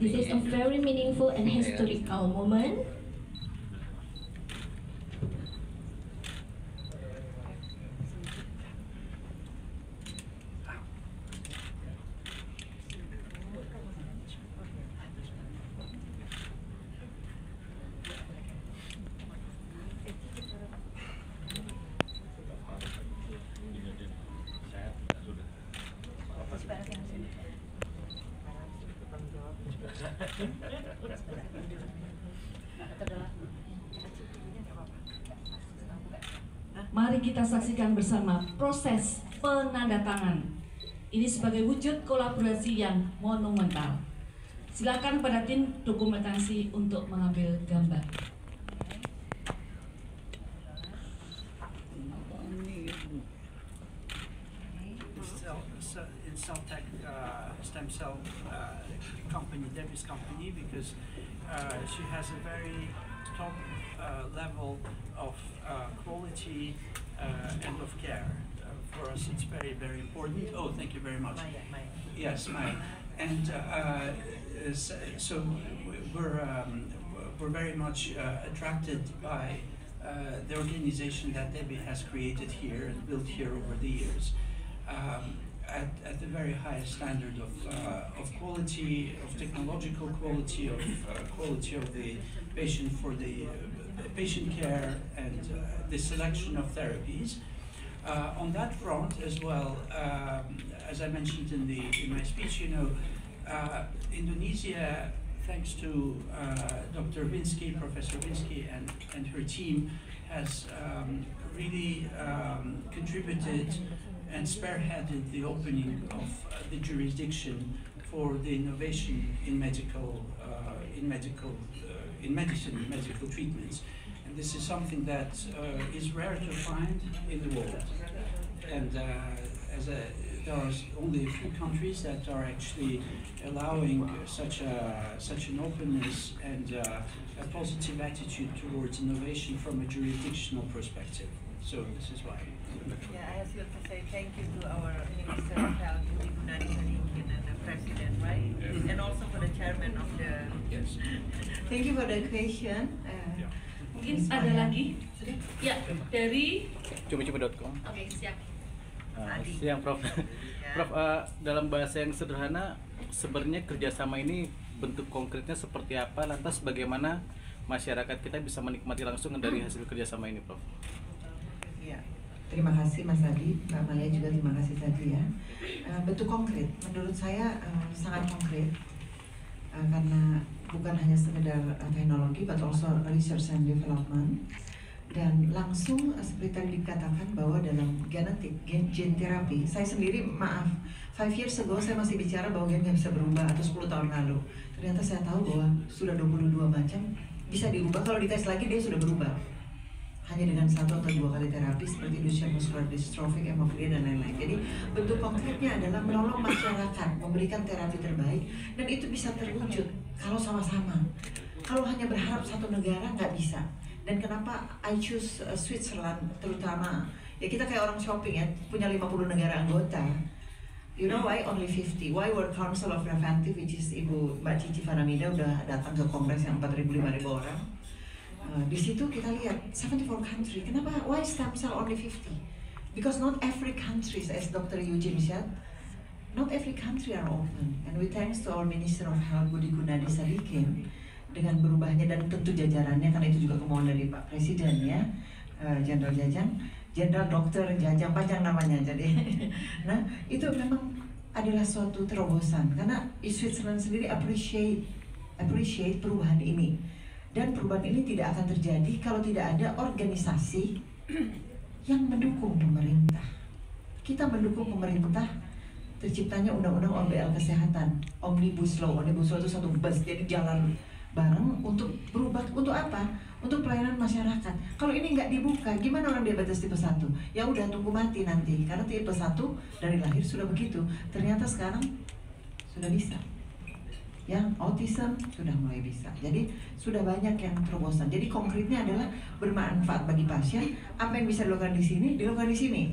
This is a very meaningful and historical moment. Mari kita saksikan bersama proses penandatangan. Ini sebagai wujud kolaborasi yang monumental. Silakan pada tim dokumentasi untuk mengambil gambar. Cell tech stem cell company, Debbie's company, because she has a very top level of quality and of care. For us, it's very, very important. Oh, thank you very much. Maya. Yes, Maya. And so we're very much attracted by the organization that Debbie has created here and built here over the years. At the very highest standard of quality, of technological quality, of quality of the patient for the patient care and the selection of therapies. On that front as well, as I mentioned in my speech, Indonesia, thanks to Dr. Vinsky, Professor Vinsky, and her team, has really contributed and spearheaded the opening of the jurisdiction for the innovation in medical treatments, and this is something that is rare to find in the world. And there are only a few countries that are actually allowing such an openness and a positive attitude towards innovation from a jurisdictional perspective. So this is why. Yeah, I also want to say thank you to our Minister of Health, Budi Gunadi Sadikin, and the President, right? Yes. And also for the Chairman of the... Yes. Thank you for the question. Mungkin ada lagi? Ya, dari Cumi-cumi.com. Oke, siap. Siang, Prof. Prof, dalam bahasa yang sederhana, sebenarnya kerjasama ini bentuk konkretnya seperti apa? Lantas bagaimana masyarakat kita bisa menikmati langsung dari hasil kerjasama ini, Prof? Ya, terima kasih Mas Adi, Mbak Maya juga terima kasih tadi ya. Bentuk konkret, menurut saya sangat konkret karena bukan hanya sekedar teknologi, but also research and development. Dan langsung seperti tadi dikatakan bahwa dalam genetik, gene therapy, saya sendiri maaf, 5 years ago saya masih bicara bahwa gen nggak bisa berubah atau 10 tahun lalu. Ternyata saya tahu bahwa sudah 22 macam bisa diubah, kalau dites lagi dia sudah berubah. Hanya dengan 1 atau 2 kali terapi seperti Duchenne muscular dystrophy, MOA dan lain-lain. Jadi bentuk konkretnya adalah menolong masyarakat, memberikan terapi terbaik, dan itu bisa terwujud kalau sama-sama. Kalau hanya berharap satu negara nggak bisa. Dan kenapa I choose Switzerland terutama, ya kita kayak orang shopping ya, punya 50 negara anggota. You know why only 50? Why World Council of Preventive, which is Ibu Mbak Cici Fanamida udah datang ke kongres yang 4.000-5.000 orang. Di situ kita lihat 74 country. Kenapa? Why stem cell only 50? Because not every country, as Dr. Eugene said, not every country are open. And we thanks to our Minister of Health Budi Gunadi Sadikin dengan berubahnya dan tentu jajarannya, karena itu juga kemauan dari Pak Presiden ya, Jenderal Jajang, Jenderal Dokter Jajang, panjang namanya jadi. Nah itu memang adalah suatu terobosan karena Switzerland sendiri appreciate perubahan ini. Dan perubahan ini tidak akan terjadi kalau tidak ada organisasi yang mendukung pemerintah. Kita mendukung pemerintah, terciptanya undang-undang OBL kesehatan, Omnibus Law. Omnibus Law itu satu bus, jadi jalan bareng untuk berubah, untuk apa? Untuk pelayanan masyarakat. Kalau ini nggak dibuka, gimana orang diabetes tipe 1? Ya udah tunggu mati nanti, karena tipe 1 dari lahir sudah begitu. Ternyata sekarang sudah bisa. Ya, autism sudah mulai bisa. Jadi sudah banyak yang terobosan. Jadi konkretnya adalah bermanfaat bagi pasien. Apa yang bisa dilakukan di sini, dilakukan di sini.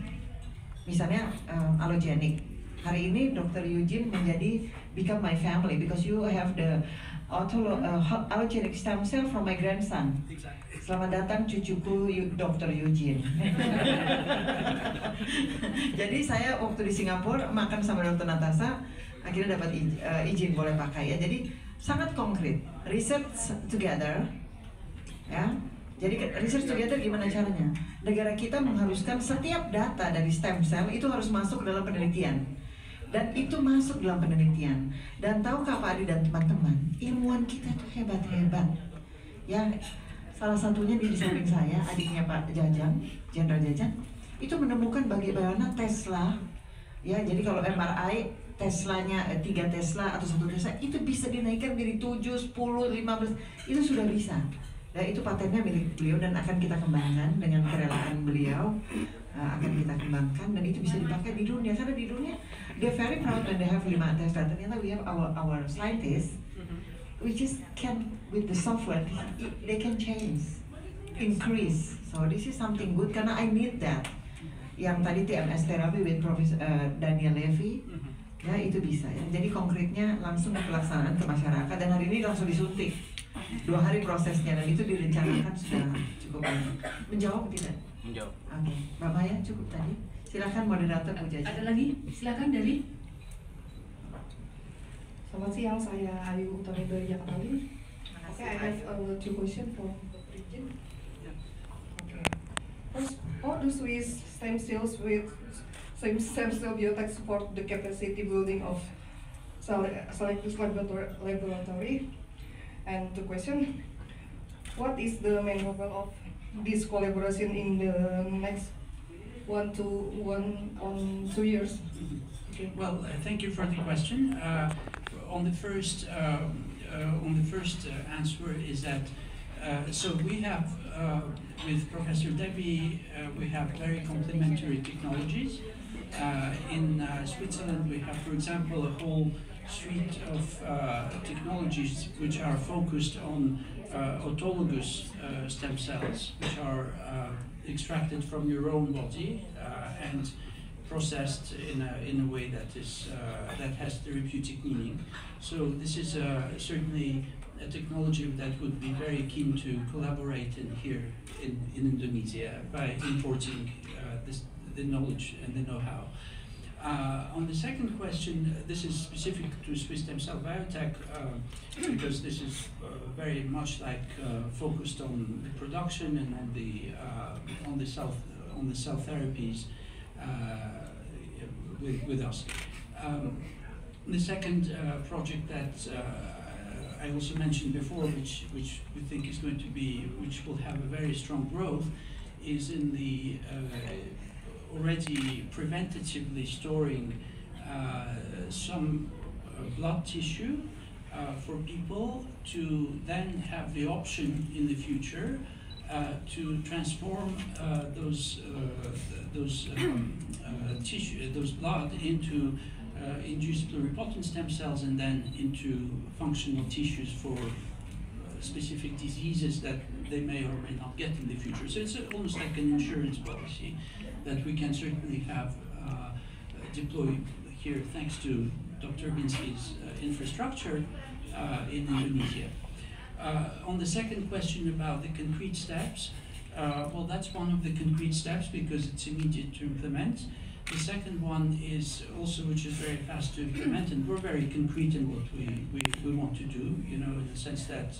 Misalnya allogenik. Hari ini Dr. Eugene menjadi become my family because you have the allogeneic stem cell from my grandson. Exactly. Selamat datang cucuku Dr. Eugene. Jadi saya waktu di Singapura makan sama Dr. Natasha, akhirnya dapat izin boleh pakai ya. Jadi sangat konkret, research together, ya. Jadi research together gimana caranya? Negara kita mengharuskan setiap data dari stem cell itu harus masuk ke dalam penelitian. Dan itu masuk dalam penelitian. Dan tahukah Pak Adi dan teman-teman, ilmuwan kita tuh hebat-hebat. Ya, salah satunya di samping saya, adiknya Pak Jajang, Jenderal Jajang, itu menemukan bagaimana Tesla. Ya, jadi kalau MRI Teslanya 3 Tesla atau 1 Tesla itu bisa dinaikkan dari 7, 10, 15, itu sudah bisa. Nah, itu patennya milik beliau dan akan kita kembangkan dengan kerelaan beliau. Akan kita kembangkan dan itu bisa dipakai di dunia karena di dunia they're very proud when they have 5 Tesla. Ternyata we have our scientists which is can with the software they can change, increase. So this is something good karena I need that. Yang tadi TMS therapy with Profesor Daniel Levy, ya itu bisa ya. Jadi konkretnya langsung pelaksanaan ke masyarakat dan hari ini langsung disuntik. 2 hari prosesnya dan itu direncanakan sudah cukup banyak. Menjawab tidak? Menjawab. Oke, Mbak Maya cukup tadi. Silakan moderator Bu Jaja. Ada lagi? Silakan dari. Selamat siang, saya Ayu Utami dari Jakarta. Okay, I have 2 questions for Dr. Ijin. Okay. First, how do Swiss stem cells with stem cell biotech support the capacity building of selective laboratory? And the question, what is the main goal of this collaboration in the next 1 to 2 years? Okay. Well, thank you for the question. On the first answer is that so we have with Professor Debbie we have very complementary technologies. In Switzerland, we have, for example, a whole suite of technologies which are focused on autologous stem cells, which are extracted from your own body and processed in a way that is that has therapeutic meaning. So this is certainly a technology that would be very keen to collaborate in here in Indonesia by importing the knowledge and the know-how. On the second question, this is specific to Swiss stem cell biotech because this is very much like focused on the production and on the cell therapies with us. The second project that I also mentioned before, which we think is going to be, which will have a very strong growth, is in the already preventatively storing some blood tissue for people to then have the option in the future to transform those blood into induced pluripotent stem cells and then into functional tissues for specific diseases that they may or may not get in the future. So it's almost like an insurance policy that we can certainly have deployed here thanks to Dr. Binsky's infrastructure in Indonesia. On the second question about the concrete steps, well, that's one of the concrete steps because it's immediate to implement. The second one is also, which is very fast to implement, and we're very concrete in what we want to do, you know, in the sense that